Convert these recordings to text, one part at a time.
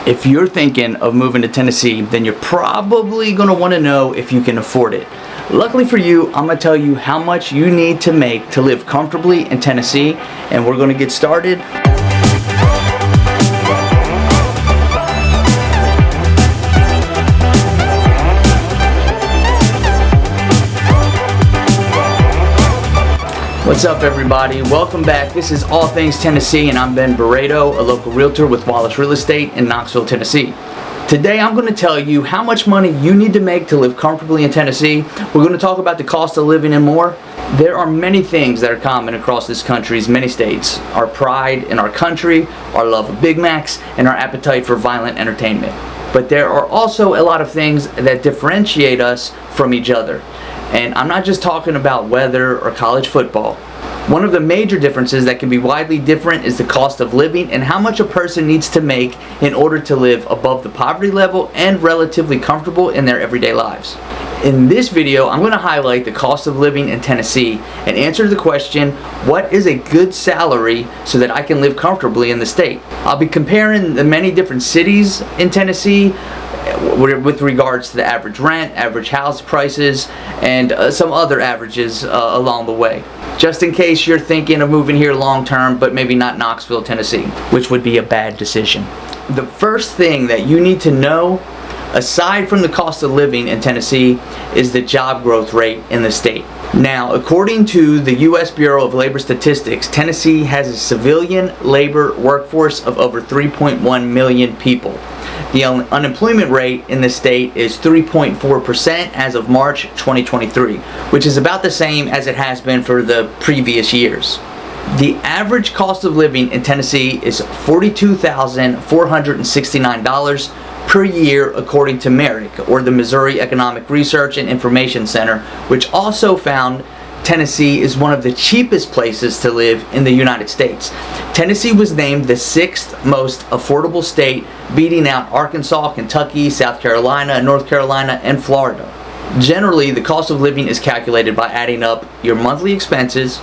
If you're thinking of moving to Tennessee, then you're probably going to want to know if you can afford it. Luckily for you, I'm going to tell you how much you need to make to live comfortably in Tennessee, and we're going to get started. What's up, everybody? Welcome back. This is All Things Tennessee, and I'm Ben Barreto, a local realtor with Wallace Real Estate in Knoxville, Tennessee. Today I'm going to tell you how much money you need to make to live comfortably in Tennessee. We're going to talk about the cost of living and more. There are many things that are common across this country's many states. Our pride in our country, our love of Big Macs, and our appetite for violent entertainment. But there are also a lot of things that differentiate us from each other. And I'm not just talking about weather or college football. One of the major differences that can be widely different is the cost of living and how much a person needs to make in order to live above the poverty level and relatively comfortable in their everyday lives. In this video, I'm going to highlight the cost of living in Tennessee and answer the question, what is a good salary so that I can live comfortably in the state? I'll be comparing the many different cities in Tennessee with regards to the average rent, average house prices, and some other averages along the way. Just in case you're thinking of moving here long term, but maybe not Knoxville, Tennessee, which would be a bad decision. The first thing that you need to know, aside from the cost of living in Tennessee, is the job growth rate in the state. Now, according to the U.S. Bureau of Labor Statistics, Tennessee has a civilian labor workforce of over 3.1 million people. The unemployment rate in the state is 3.4% as of March 2023, which is about the same as it has been for the previous years. The average cost of living in Tennessee is $42,469 per year, according to MERIC, or the Missouri Economic Research and Information Center, which also found Tennessee is one of the cheapest places to live in the United States. Tennessee was named the 6th most affordable state, beating out Arkansas, Kentucky, South Carolina, North Carolina, and Florida. Generally, the cost of living is calculated by adding up your monthly expenses.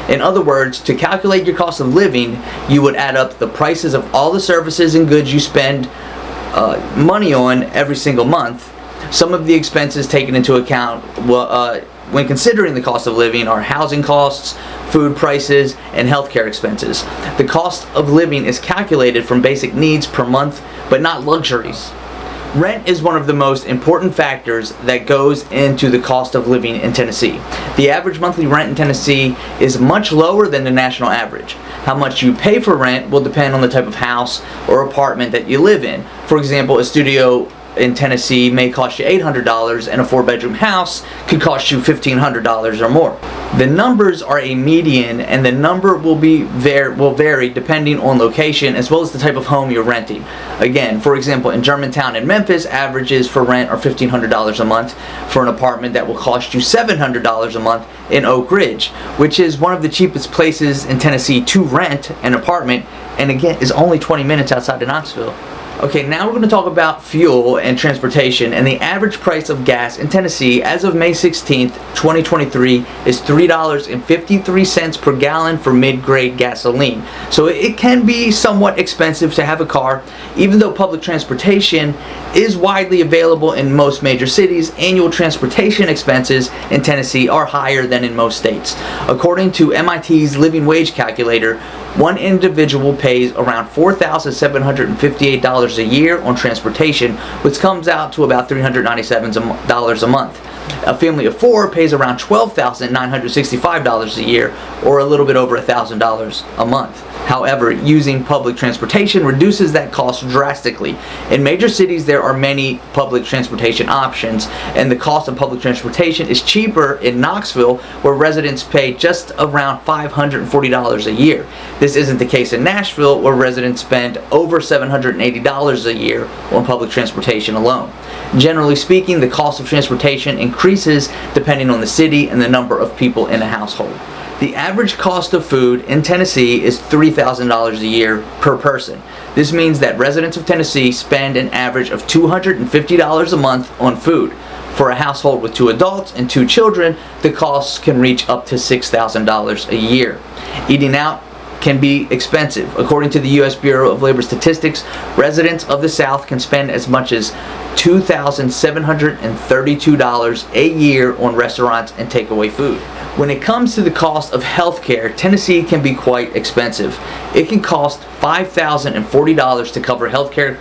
In other words, to calculate your cost of living, you would add up the prices of all the services and goods you spend money on every single month. Some of the expenses taken into account when considering the cost of living are housing costs, food prices, and healthcare expenses. The cost of living is calculated from basic needs per month, but not luxuries. Rent is one of the most important factors that goes into the cost of living in Tennessee. The average monthly rent in Tennessee is much lower than the national average. How much you pay for rent will depend on the type of house or apartment that you live in. For example, a studio in Tennessee may cost you $800, and a 4-bedroom house could cost you $1,500 or more. The numbers are a median, and the number will vary depending on location as well as the type of home you're renting. Again, for example, in Germantown and Memphis, averages for rent are $1,500 a month for an apartment that will cost you $700 a month in Oak Ridge, which is one of the cheapest places in Tennessee to rent an apartment, and again is only 20 minutes outside of Knoxville. Okay, now we're going to talk about fuel and transportation, and the average price of gas in Tennessee as of May 16th, 2023 is $3.53 per gallon for mid-grade gasoline. So it can be somewhat expensive to have a car. Even though public transportation is widely available in most major cities, annual transportation expenses in Tennessee are higher than in most states. According to MIT's living wage calculator, one individual pays around $4,758 a year on transportation, which comes out to about $397 a month. A family of 4 pays around $12,965 a year, or a little bit over $1,000 a month. However, using public transportation reduces that cost drastically. In major cities, there are many public transportation options, and the cost of public transportation is cheaper in Knoxville, where residents pay just around $540 a year. This isn't the case in Nashville, where residents spend over $780 a year on public transportation alone. Generally speaking, the cost of transportation increases depending on the city and the number of people in a household. The average cost of food in Tennessee is $3,000 a year per person. This means that residents of Tennessee spend an average of $250 a month on food. For a household with 2 adults and 2 children, the costs can reach up to $6,000 a year. Eating out can be expensive. According to the U.S. Bureau of Labor Statistics, residents of the South can spend as much as $2,732 a year on restaurants and takeaway food. When it comes to the cost of healthcare, Tennessee can be quite expensive. It can cost $5,040 to cover healthcare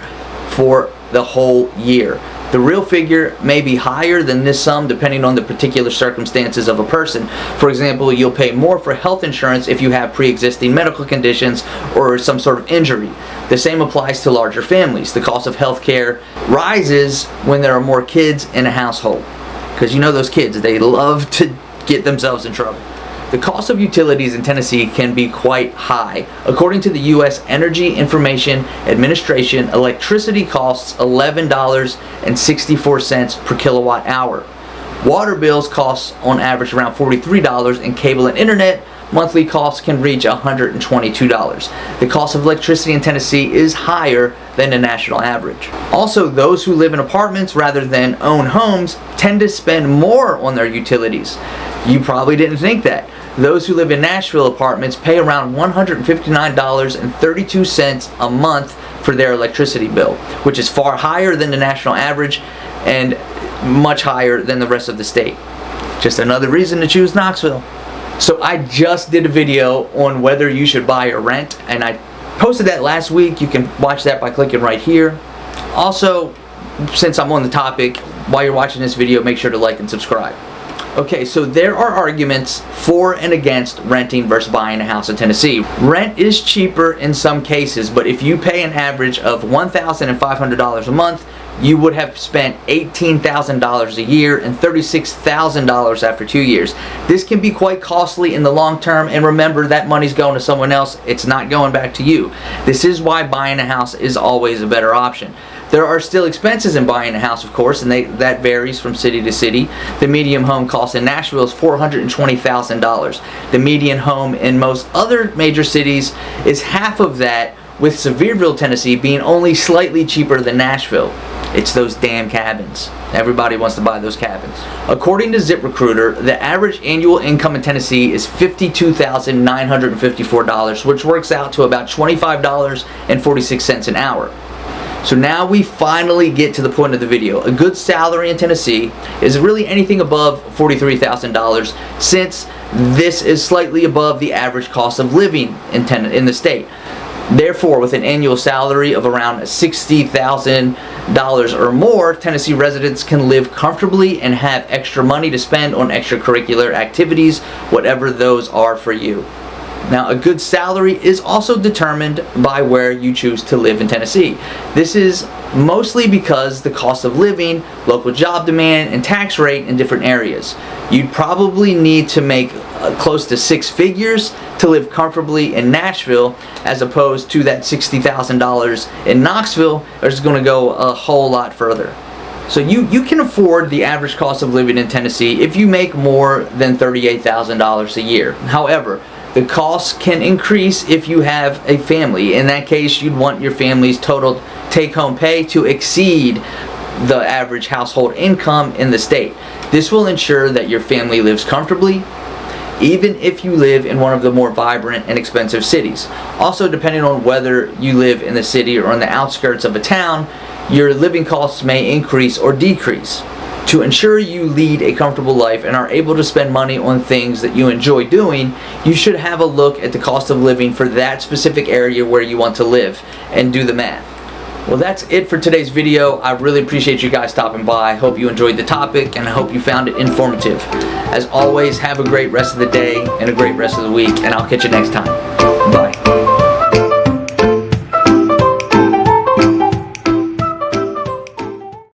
for the whole year. The real figure may be higher than this sum depending on the particular circumstances of a person. For example, you'll pay more for health insurance if you have pre-existing medical conditions or some sort of injury. The same applies to larger families. The cost of health care rises when there are more kids in a household. Because you know those kids, they love to get themselves in trouble. The cost of utilities in Tennessee can be quite high. According to the U.S. Energy Information Administration, electricity costs $11.64 per kilowatt hour. Water bills cost on average around $43, and cable and internet monthly costs can reach $122. The cost of electricity in Tennessee is higher than the national average. Also, those who live in apartments rather than own homes tend to spend more on their utilities. You probably didn't think that. Those who live in Nashville apartments pay around $159.32 a month for their electricity bill, which is far higher than the national average and much higher than the rest of the state. Just another reason to choose Knoxville. So I just did a video on whether you should buy or rent, and I posted that last week. You can watch that by clicking right here. Also, since I'm on the topic, while you're watching this video, make sure to like and subscribe. Okay, so there are arguments for and against renting versus buying a house in Tennessee. Rent is cheaper in some cases, but if you pay an average of $1,500 a month, you would have spent $18,000 a year and $36,000 after 2 years. This can be quite costly in the long term, and remember, that money's going to someone else. It's not going back to you. This is why buying a house is always a better option. There are still expenses in buying a house, of course, and that varies from city to city. The median home cost in Nashville is $420,000. The median home in most other major cities is half of that, with Sevierville, Tennessee being only slightly cheaper than Nashville. It's those damn cabins. Everybody wants to buy those cabins. According to ZipRecruiter, the average annual income in Tennessee is $52,954, which works out to about $25.46 an hour. So now we finally get to the point of the video. A good salary in Tennessee is really anything above $43,000, since this is slightly above the average cost of living in the state. Therefore, with an annual salary of around $60,000 or more, Tennessee residents can live comfortably and have extra money to spend on extracurricular activities, whatever those are for you. Now, a good salary is also determined by where you choose to live in Tennessee. This is mostly because the cost of living, local job demand, and tax rate in different areas. You'd probably need to make close to 6 figures to live comfortably in Nashville, as opposed to that $60,000 in Knoxville, which is going to go a whole lot further. So you can afford the average cost of living in Tennessee if you make more than $38,000 a year. However, the costs can increase if you have a family. In that case, you'd want your family's total take-home pay to exceed the average household income in the state. This will ensure that your family lives comfortably, even if you live in one of the more vibrant and expensive cities. Also, depending on whether you live in the city or on the outskirts of a town, your living costs may increase or decrease. To ensure you lead a comfortable life and are able to spend money on things that you enjoy doing, you should have a look at the cost of living for that specific area where you want to live and do the math. Well, that's it for today's video. I really appreciate you guys stopping by. I hope you enjoyed the topic, and I hope you found it informative. As always, have a great rest of the day and a great rest of the week, and I'll catch you next time. Bye.